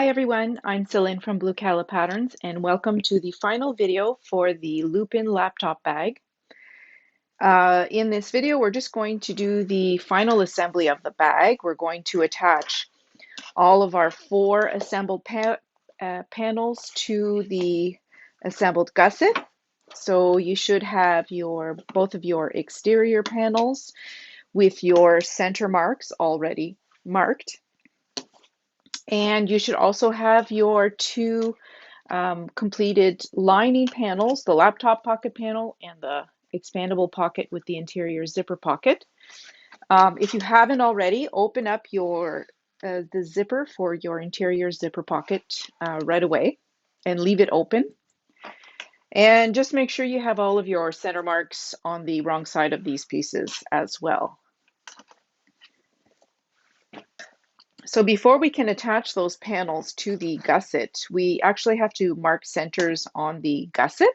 Hi everyone, I'm Celine from Blue Cala Patterns and welcome to the final video for the Lupin laptop bag. In this video, we're just going to do the final assembly of the bag. We're going to attach all of our four assembled panels to the assembled gusset. So you should have both of your exterior panels with your center marks already marked. And you should also have your two completed lining panels, the laptop pocket panel and the expandable pocket with the interior zipper pocket. If you haven't already, open up the zipper for your interior zipper pocket right away and leave it open. And just make sure you have all of your center marks on the wrong side of these pieces as well. So before we can attach those panels to the gusset, we actually have to mark centers on the gusset.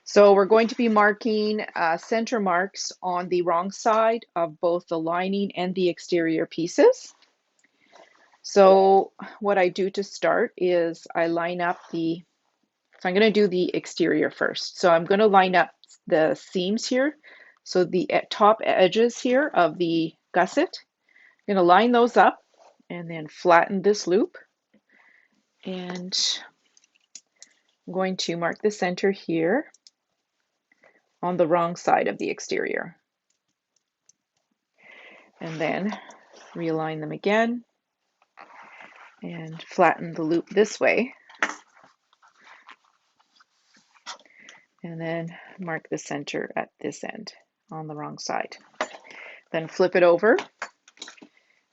So we're going to be marking center marks on the wrong side of both the lining and the exterior pieces. So what I do to start is I line up so I'm going to do the exterior first. So I'm going to line up the seams here. So the top edges here of the gusset, I'm going to line those up and then flatten this loop. And I'm going to mark the center here on the wrong side of the exterior. And then realign them again and flatten the loop this way. And then mark the center at this end on the wrong side. Then flip it over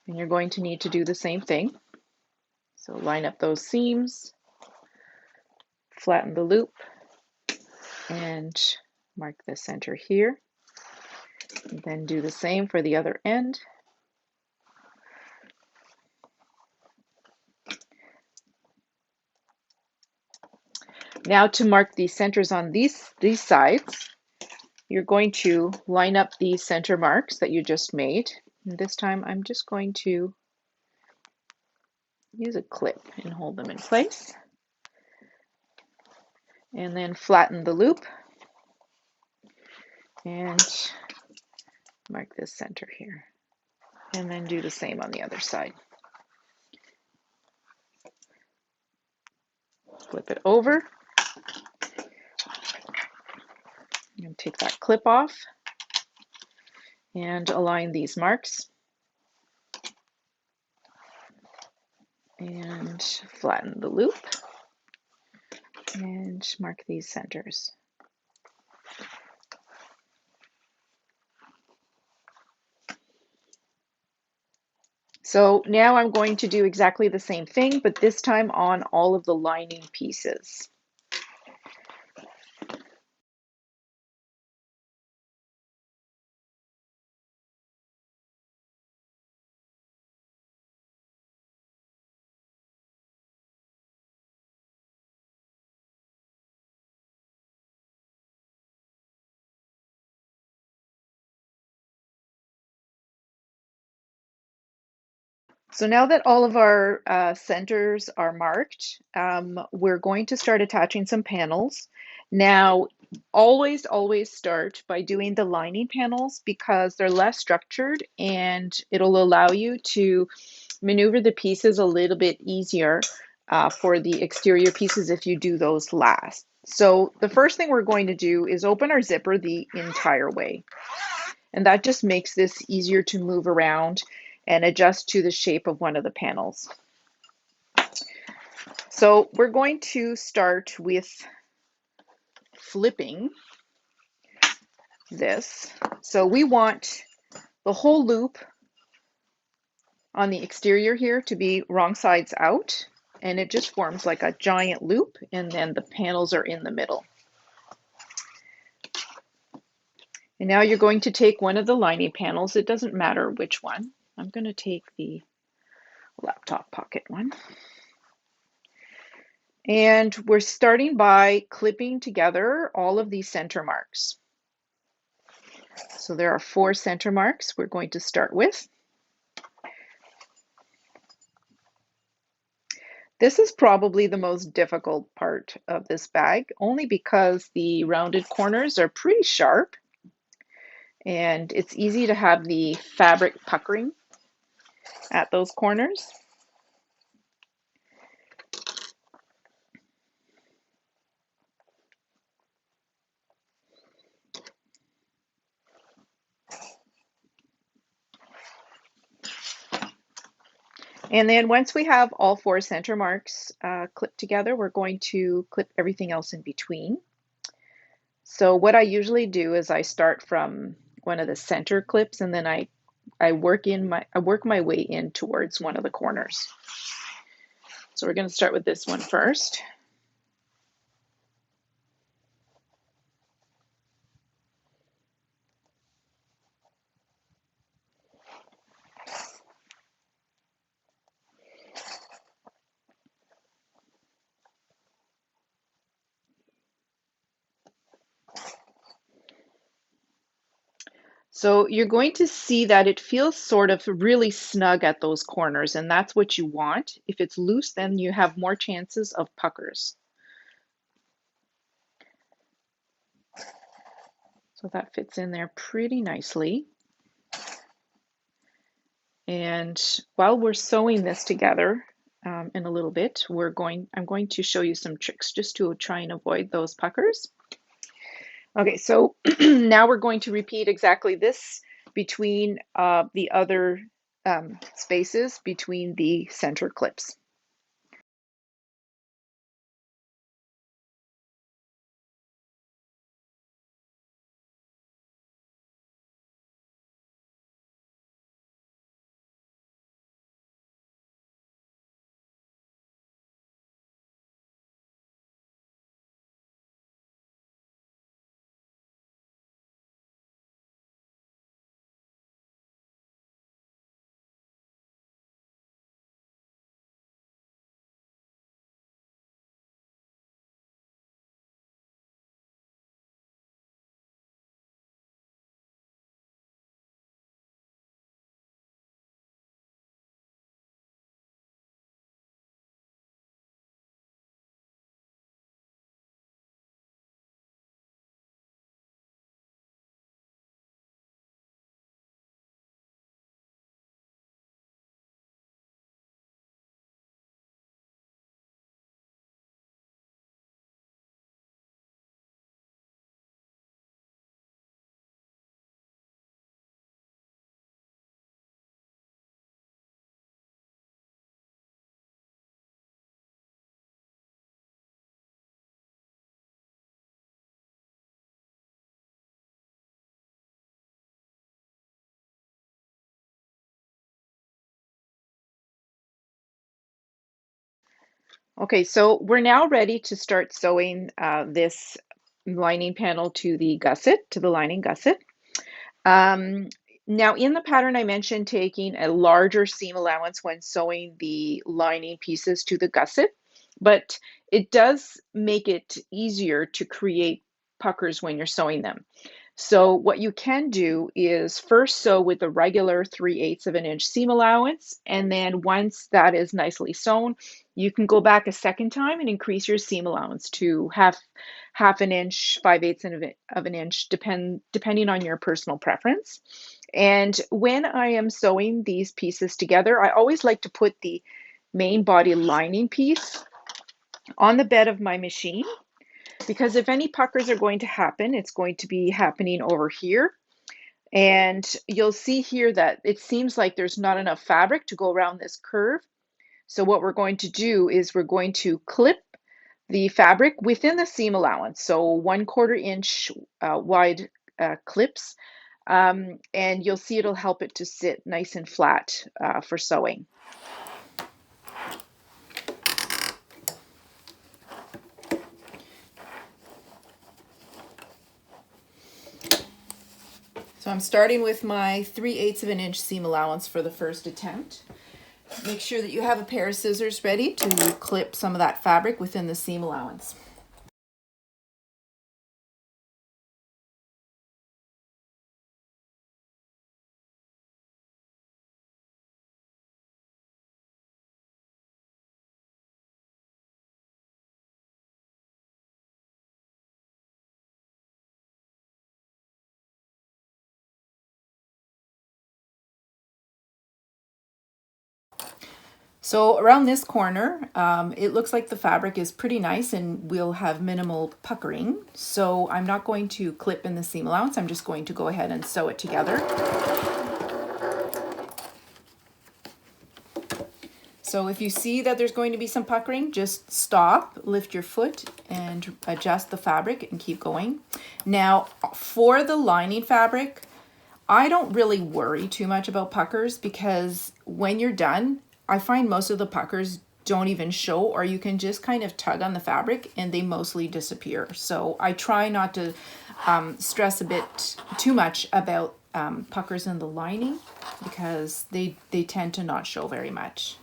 and you're going to need to do the same thing. So line up those seams, flatten the loop, and mark the center here. And then do the same for the other end. Now to mark the centers on these sides, you're going to line up these center marks that you just made. And this time I'm just going to use a clip and hold them in place. And then flatten the loop and mark this center here. And then do the same on the other side. Flip it over. And take that clip off and align these marks. And flatten the loop and mark these centers. So now I'm going to do exactly the same thing, but this time on all of the lining pieces. So now that all of our centers are marked, we're going to start attaching some panels. Now, always start by doing the lining panels because they're less structured and it'll allow you to maneuver the pieces a little bit easier for the exterior pieces if you do those last. So the first thing we're going to do is open our zipper the entire way. And that just makes this easier to move around and adjust to the shape of one of the panels. So we're going to start with flipping this. So we want the whole loop on the exterior here to be wrong sides out, and it just forms like a giant loop, and then the panels are in the middle. And now you're going to take one of the lining panels. It doesn't matter which one. I'm going to take the laptop pocket one. And we're starting by clipping together all of these center marks. So there are 4 center marks we're going to start with. This is probably the most difficult part of this bag, only because the rounded corners are pretty sharp and it's easy to have the fabric puckering at those corners. And then once we have all four center marks clipped together, we're going to clip everything else in between. So what I usually do is I start from one of the center clips and then I work my way in towards one of the corners. So we're going to start with this one first. So you're going to see that it feels sort of really snug at those corners, and that's what you want. If it's loose, then you have more chances of puckers. So that fits in there pretty nicely. And while we're sewing this together in a little bit, I'm going to show you some tricks just to try and avoid those puckers. Okay, so now we're going to repeat exactly this between the other spaces between the center clips. Okay, so we're now ready to start sewing this lining panel to the gusset, to the lining gusset. Um, Now in the pattern I mentioned taking a larger seam allowance when sewing the lining pieces to the gusset, but it does make it easier to create puckers when you're sewing them. So what you can do is first sew with the regular 3/8 of an inch seam allowance, and then once that is nicely sewn, you can go back a second time and increase your seam allowance to half an inch, 5/8 of an inch, depending on your personal preference. And when I am sewing these pieces together, I always like to put the main body lining piece on the bed of my machine, because if any puckers are going to happen, it's going to be happening over here. And you'll see here that it seems like there's not enough fabric to go around this curve. So what we're going to do is we're going to clip the fabric within the seam allowance. So 1/4 inch wide clips. And you'll see it'll help it to sit nice and flat for sewing. So I'm starting with my 3/8 of an inch seam allowance for the first attempt. Make sure that you have a pair of scissors ready to clip some of that fabric within the seam allowance. So around this corner, it looks like the fabric is pretty nice and we'll have minimal puckering. So I'm not going to clip in the seam allowance. I'm just going to go ahead and sew it together. So if you see that there's going to be some puckering, just stop, lift your foot and adjust the fabric and keep going. Now for the lining fabric, I don't really worry too much about puckers because when you're done, I find most of the puckers don't even show, or you can just kind of tug on the fabric and they mostly disappear. So I try not to stress a bit too much about puckers in the lining because they tend to not show very much.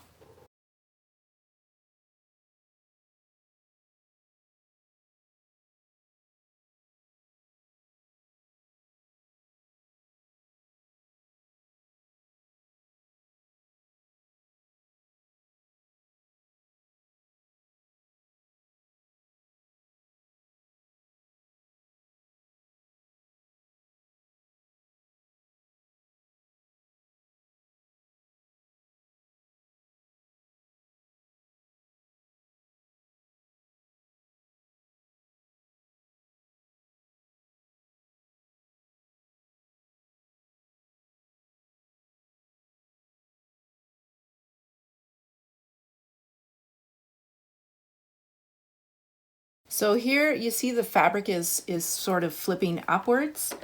So here you see the fabric is sort of flipping upwards.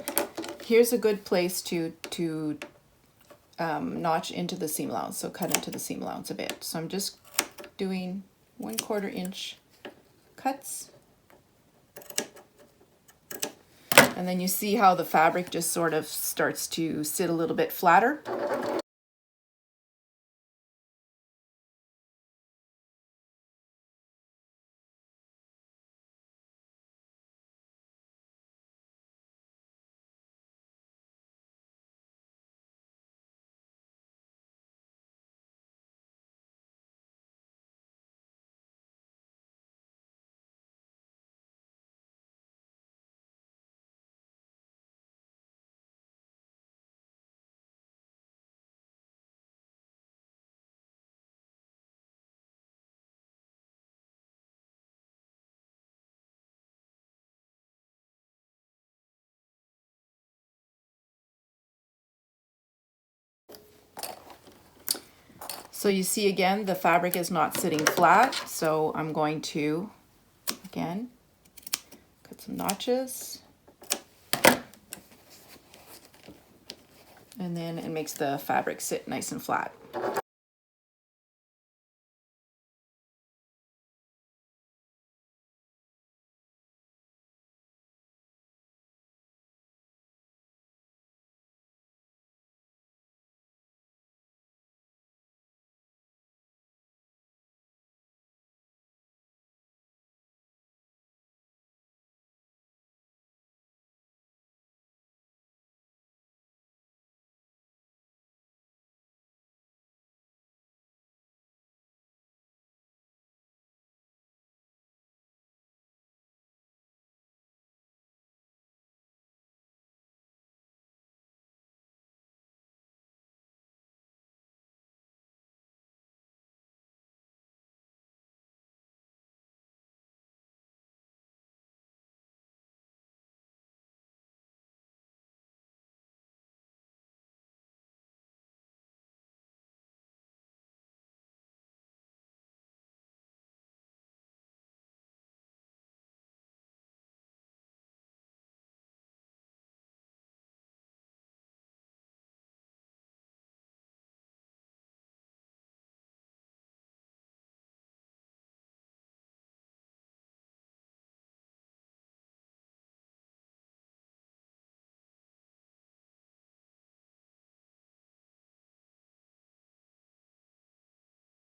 Here's a good place to notch into the seam allowance, so cut into the seam allowance a bit. So I'm just doing 1/4 inch cuts. And then you see how the fabric just sort of starts to sit a little bit flatter. So you see again, the fabric is not sitting flat. So I'm going to, again, cut some notches. And then it makes the fabric sit nice and flat.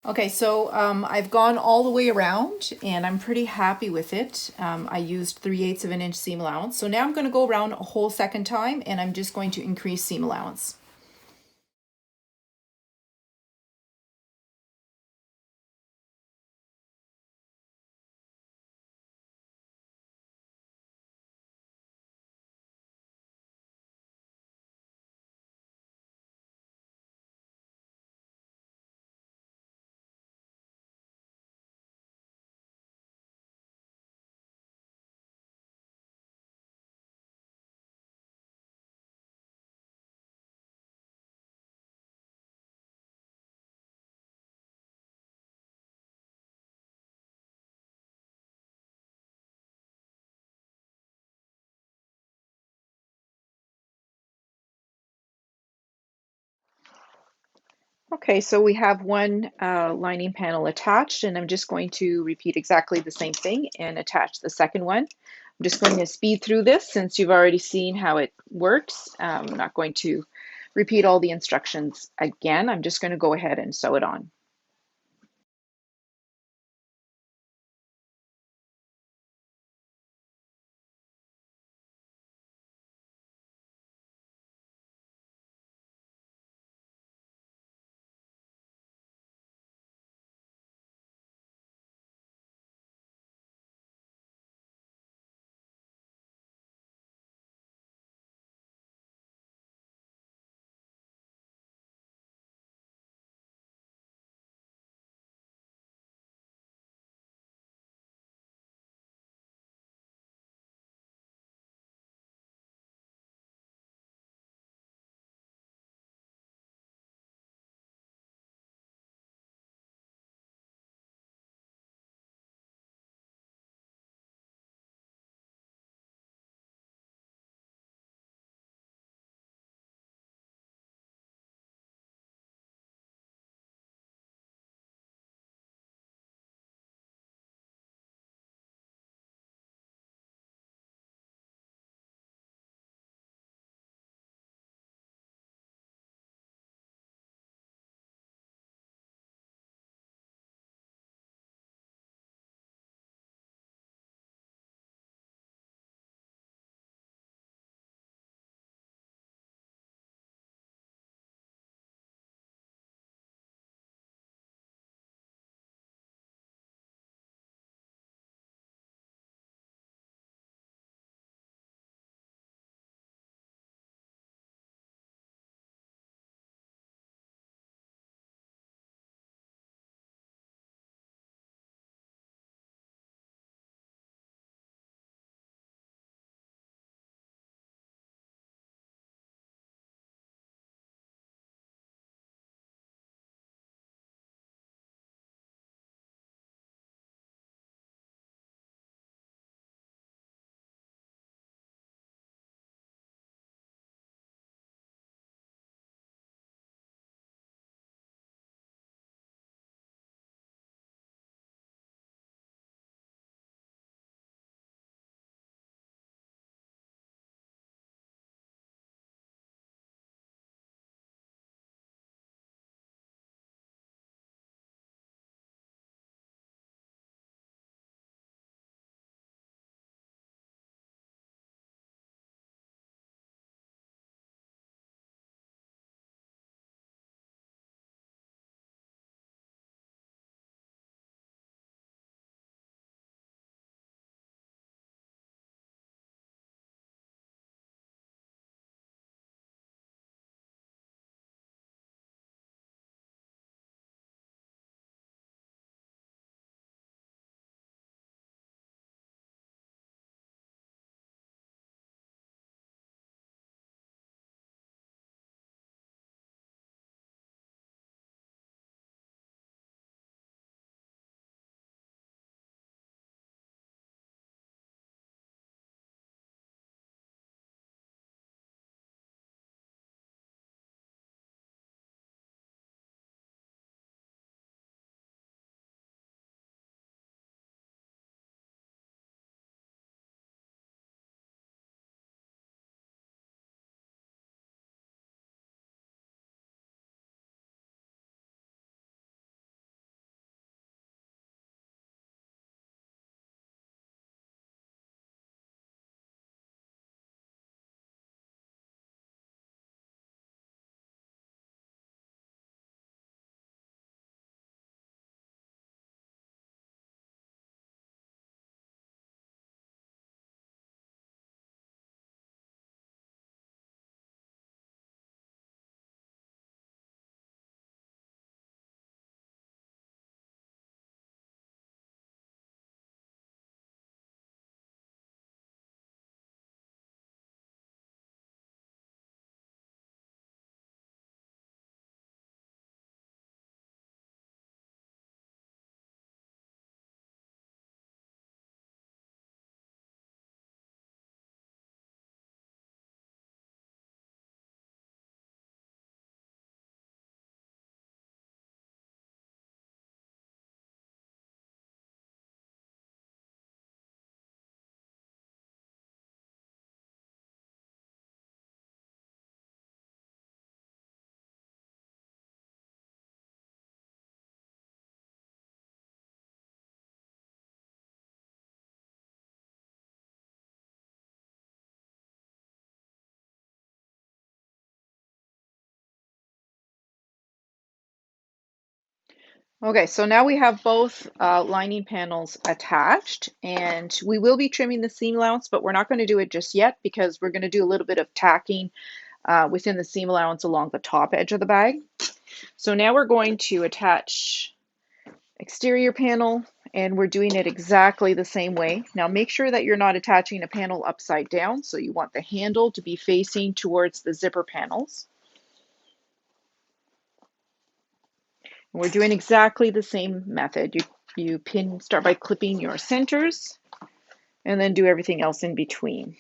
Okay, so I've gone all the way around and I'm pretty happy with it. I used 3/8 of an inch seam allowance. So now I'm going to go around a whole second time and I'm just going to increase seam allowance. Okay, so we have one lining panel attached, and I'm just going to repeat exactly the same thing and attach the second one. I'm just going to speed through this since you've already seen how it works. I'm not going to repeat all the instructions again. I'm just going to go ahead and sew it on. Okay, so now we have both lining panels attached, and we will be trimming the seam allowance, but we're not going to do it just yet because we're going to do a little bit of tacking within the seam allowance along the top edge of the bag. So now we're going to attach exterior panel, and we're doing it exactly the same way. Now make sure that you're not attaching a panel upside down, so you want the handle to be facing towards the zipper panels. And we're doing exactly the same method. You start by clipping your centers and then do everything else in between.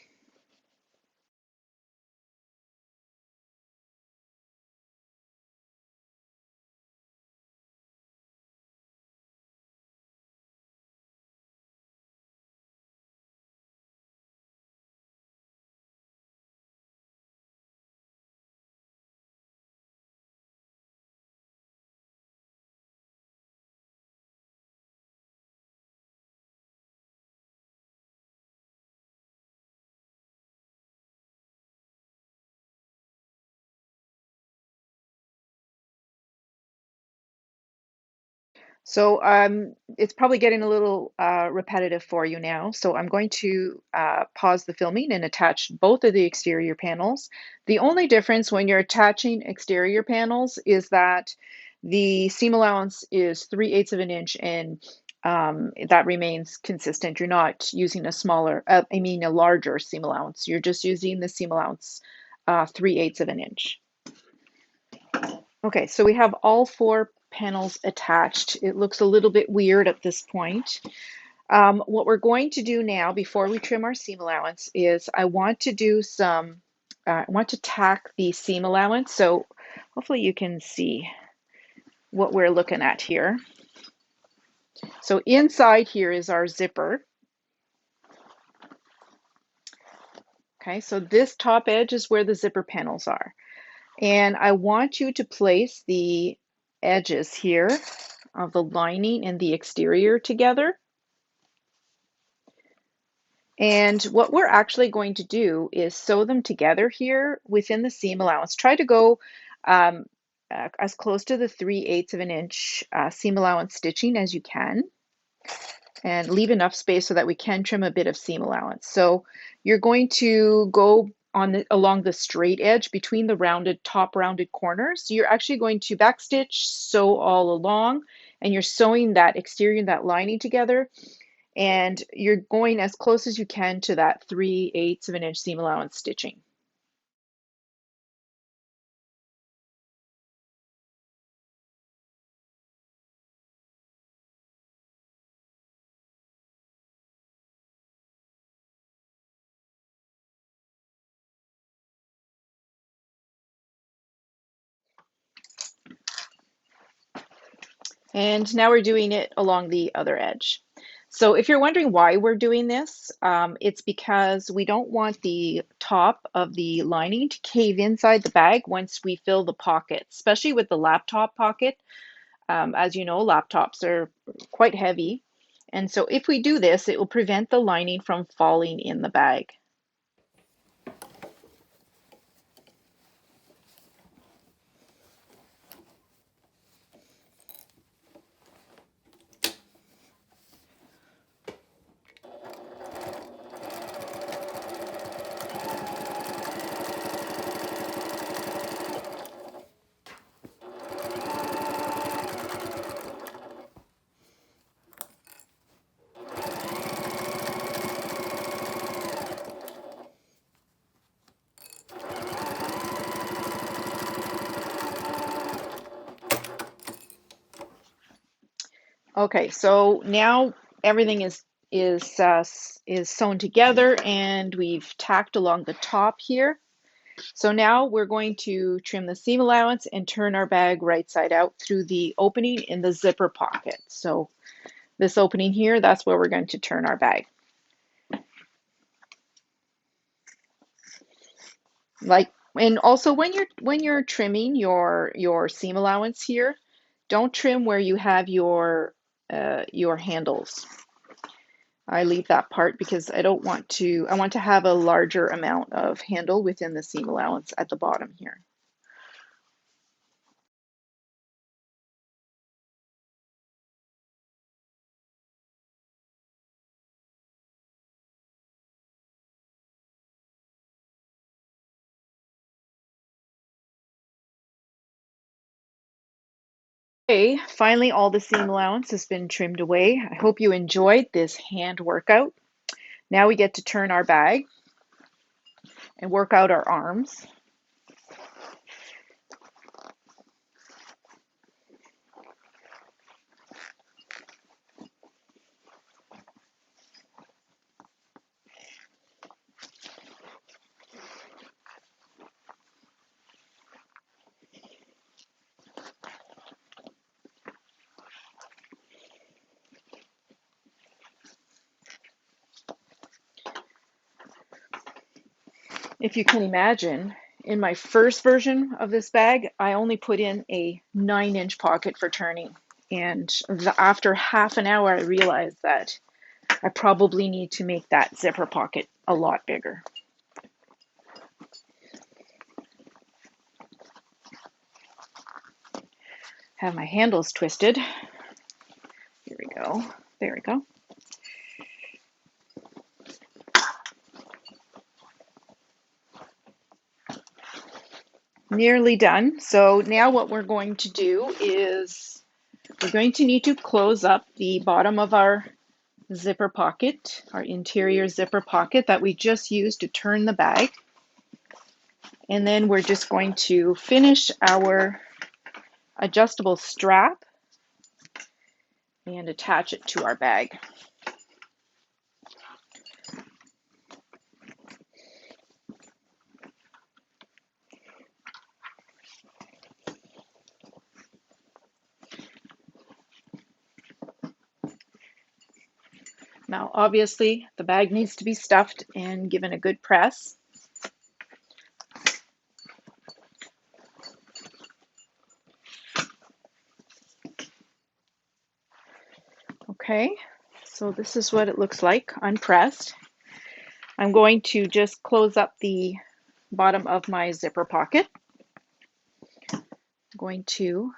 So it's probably getting a little repetitive for you now. So I'm going to pause the filming and attach both of the exterior panels. The only difference when you're attaching exterior panels is that the seam allowance is 3/8 of an inch, and that remains consistent. You're not using a larger seam allowance. You're just using the seam allowance 3/8 of an inch. Okay, so we have all four panels attached. It looks a little bit weird at this point. What we're going to do now before we trim our seam allowance is I want to do I want to tack the seam allowance. So hopefully you can see what we're looking at here. So inside here is our zipper. Okay, so this top edge is where the zipper panels are. And I want you to place the edges here of the lining and the exterior together. And what we're actually going to do is sew them together here within the seam allowance. Try to go um, as close to the 3/8 of an inch seam allowance stitching as you can, and leave enough space so that we can trim a bit of seam allowance. So you're going to go along the straight edge between the top rounded corners. You're actually going to backstitch, sew all along, and you're sewing that exterior and that lining together, and you're going as close as you can to that 3/8 of an inch seam allowance stitching. And now we're doing it along the other edge. So if you're wondering why we're doing this, it's because we don't want the top of the lining to cave inside the bag once we fill the pocket, especially with the laptop pocket. As you know, laptops are quite heavy. And so if we do this, it will prevent the lining from falling in the bag. Okay, so now everything is sewn together, and we've tacked along the top here. So now we're going to trim the seam allowance and turn our bag right side out through the opening in the zipper pocket. So this opening here, that's where we're going to turn our bag. And also when you're trimming your seam allowance here, don't trim where you have your handles. I leave that part because I want to have a larger amount of handle within the seam allowance at the bottom here. Okay, finally all the seam allowance has been trimmed away. I hope you enjoyed this hand workout. Now we get to turn our bag and work out our arms. If you can imagine, in my first version of this bag, I only put in a 9-inch pocket for turning. And after half an hour, I realized that I probably need to make that zipper pocket a lot bigger. Have my handles twisted. Here we go. There we go. Nearly done. So now what we're going to do is we're going to need to close up the bottom of our zipper pocket, our interior zipper pocket that we just used to turn the bag. And then we're just going to finish our adjustable strap and attach it to our bag. Now, obviously, the bag needs to be stuffed and given a good press. Okay, so this is what it looks like unpressed. I'm going to just close up the bottom of my zipper pocket. I'm going to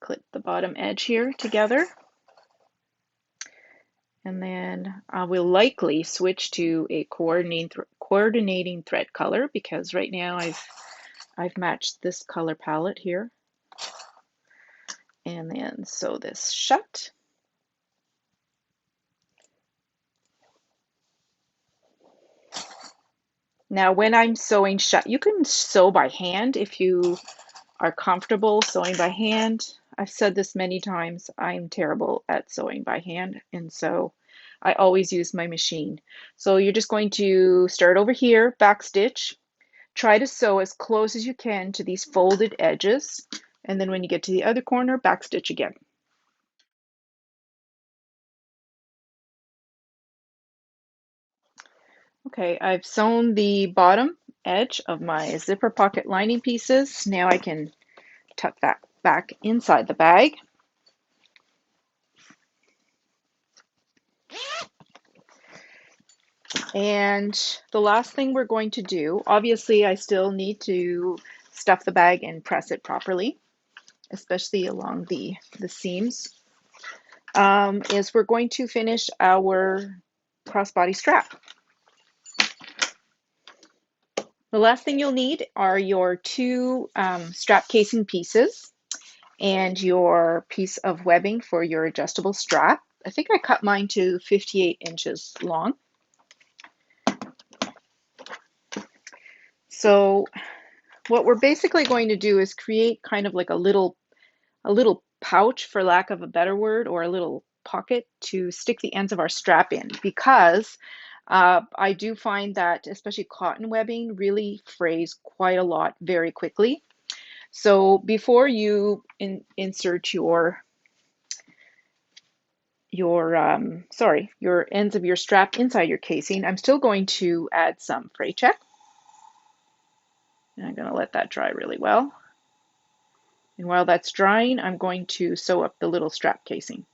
clip the bottom edge here together. And then I will likely switch to a coordinating thread color because right now I've matched this color palette here. And then sew this shut. Now when I'm sewing shut, you can sew by hand if you are comfortable sewing by hand. I've said this many times, I'm terrible at sewing by hand, and so I always use my machine. So you're just going to start over here, back stitch, try to sew as close as you can to these folded edges, and then when you get to the other corner, back stitch again. Okay, I've sewn the bottom edge of my zipper pocket lining pieces. Now I can tuck that back inside the bag. And the last thing we're going to do, obviously I still need to stuff the bag and press it properly, especially along the seams, is we're going to finish our crossbody strap. The last thing you'll need are your two strap casing pieces and your piece of webbing for your adjustable strap. I think I cut mine to 58 inches long. So what we're basically going to do is create kind of like a little pouch, for lack of a better word, or a little pocket to stick the ends of our strap in, because I do find that especially cotton webbing really frays quite a lot very quickly. So before you insert your ends of your strap inside your casing, I'm still going to add some fray check. And I'm going to let that dry really well. And while that's drying, I'm going to sew up the little strap casing.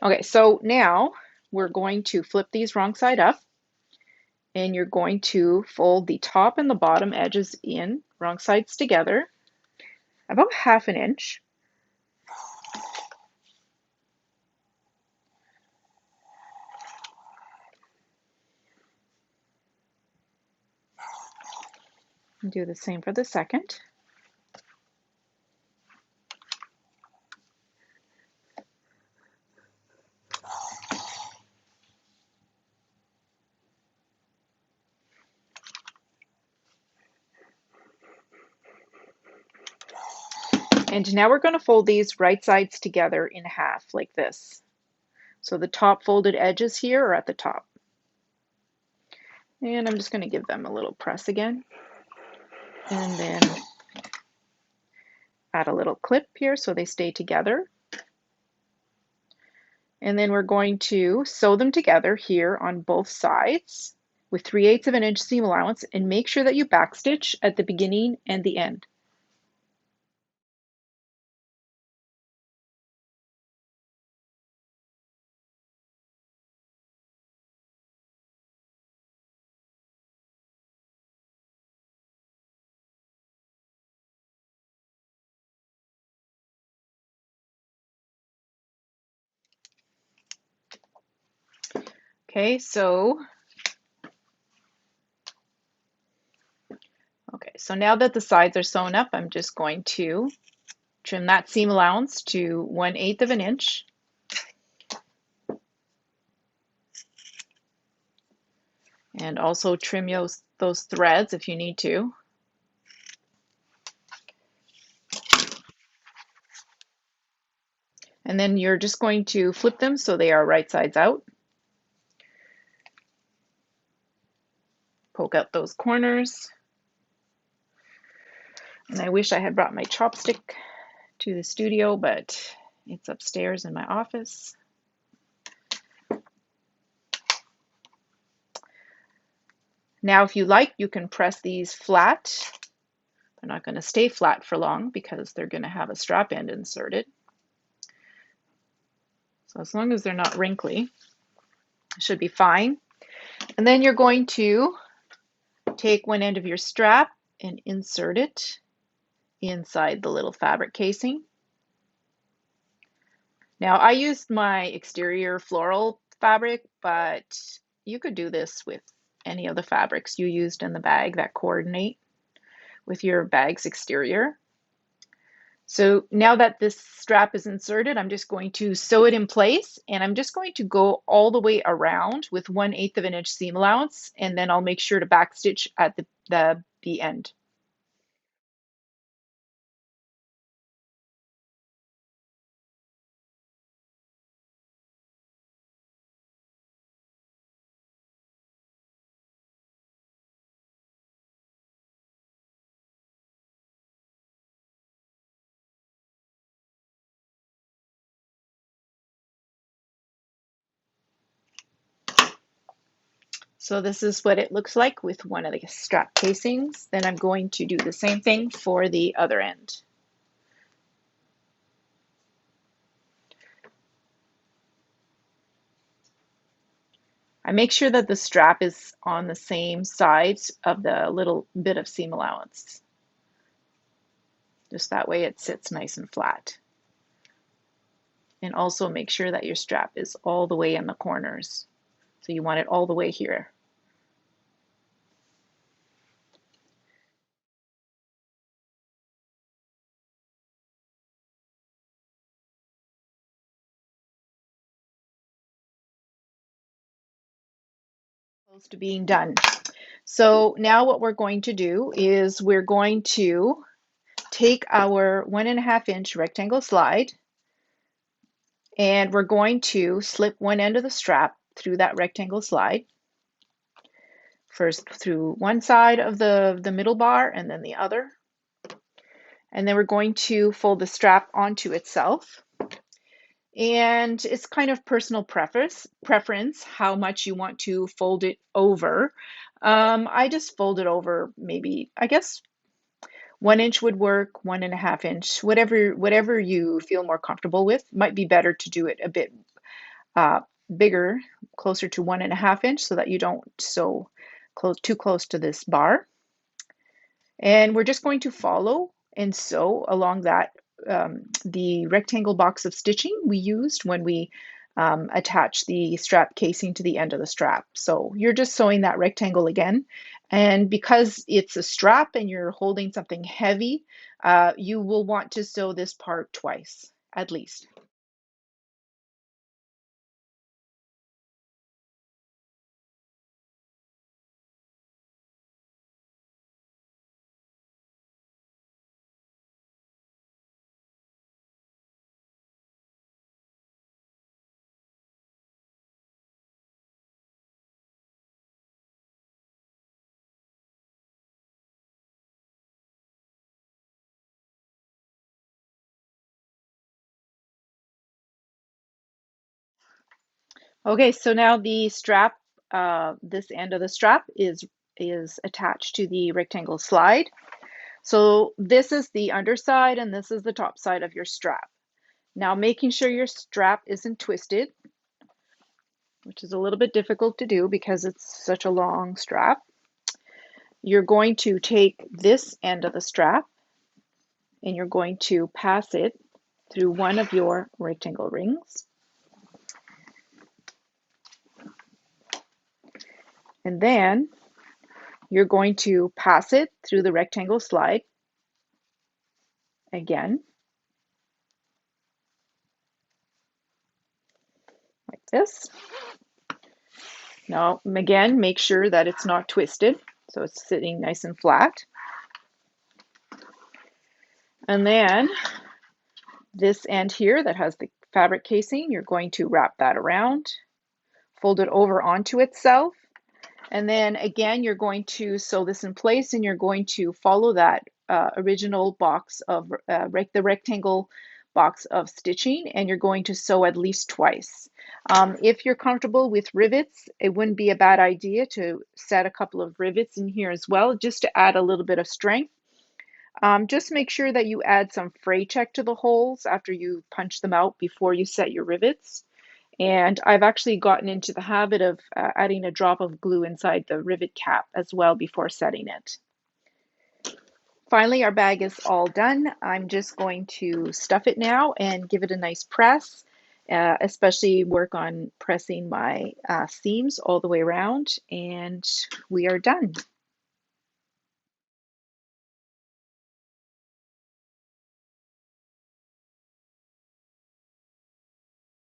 Okay, so now we're going to flip these wrong side up, and you're going to fold the top and the bottom edges in, wrong sides together, about 1/2 inch. And do the same for the second. And now we're going to fold these right sides together in half like this. So the top folded edges here are at the top. And I'm just going to give them a little press again. And then add a little clip here so they stay together. And then we're going to sew them together here on both sides with 3/8 of an inch seam allowance, and make sure that you backstitch at the beginning and the end. Okay, so now that the sides are sewn up, I'm just going to trim that seam allowance to 1/8 of an inch. And also trim those threads if you need to. And then you're just going to flip them so they are right sides out. Poke out those corners. And I wish I had brought my chopstick to the studio, but it's upstairs in my office. Now, if you like, you can press these flat. They're not going to stay flat for long because they're going to have a strap end inserted. So as long as they're not wrinkly, it should be fine. And then you're going to take one end of your strap and insert it inside the little fabric casing. Now, I used my exterior floral fabric, but you could do this with any of the fabrics you used in the bag that coordinate with your bag's exterior. So now that this strap is inserted, I'm just going to sew it in place, and I'm just going to go all the way around with 1/8 of an inch seam allowance, and then I'll make sure to backstitch at the end. So this is what it looks like with one of the strap casings. Then I'm going to do the same thing for the other end. I make sure that the strap is on the same sides of the little bit of seam allowance. Just that way it sits nice and flat. And also make sure that your strap is all the way in the corners. So you want it all the way here. Close to being done. So now what we're going to do is we're going to take our 1.5 inch rectangle slide, and we're going to slip one end of the strap through that rectangle slide. First through one side of the middle bar and then the other. And then we're going to fold the strap onto itself. And it's kind of personal preference how much you want to fold it over. I just fold it over maybe, I guess 1 inch would work, 1.5 inch, whatever you feel more comfortable with. Might be better to do it a bit bigger, closer to 1.5 inch, so that you don't sew too close to this bar. And we're just going to follow and sew along that the rectangle box of stitching we used when we attach the strap casing to the end of the strap. So you're just sewing that rectangle again. And because it's a strap and you're holding something heavy, you will want to sew this part twice, at least. Okay, so now the strap, this end of the strap is attached to the rectangle slide. So this is the underside and this is the top side of your strap. Now making sure your strap isn't twisted, which is a little bit difficult to do because it's such a long strap. You're going to take this end of the strap and you're going to pass it through one of your rectangle rings. And then you're going to pass it through the rectangle slide again, like this. Now, again, make sure that it's not twisted, so it's sitting nice and flat. And then this end here that has the fabric casing, you're going to wrap that around, fold it over onto itself, and then again, you're going to sew this in place and you're going to follow that original box of the rectangle box of stitching, and you're going to sew at least twice. If you're comfortable with rivets, it wouldn't be a bad idea to set a couple of rivets in here as well, just to add a little bit of strength. Just make sure that you add some fray check to the holes after you punch them out before you set your rivets. And I've actually gotten into the habit of adding a drop of glue inside the rivet cap as well before setting it. Finally, our bag is all done. I'm just going to stuff it now and give it a nice press, especially work on pressing my seams all the way around, and we are done.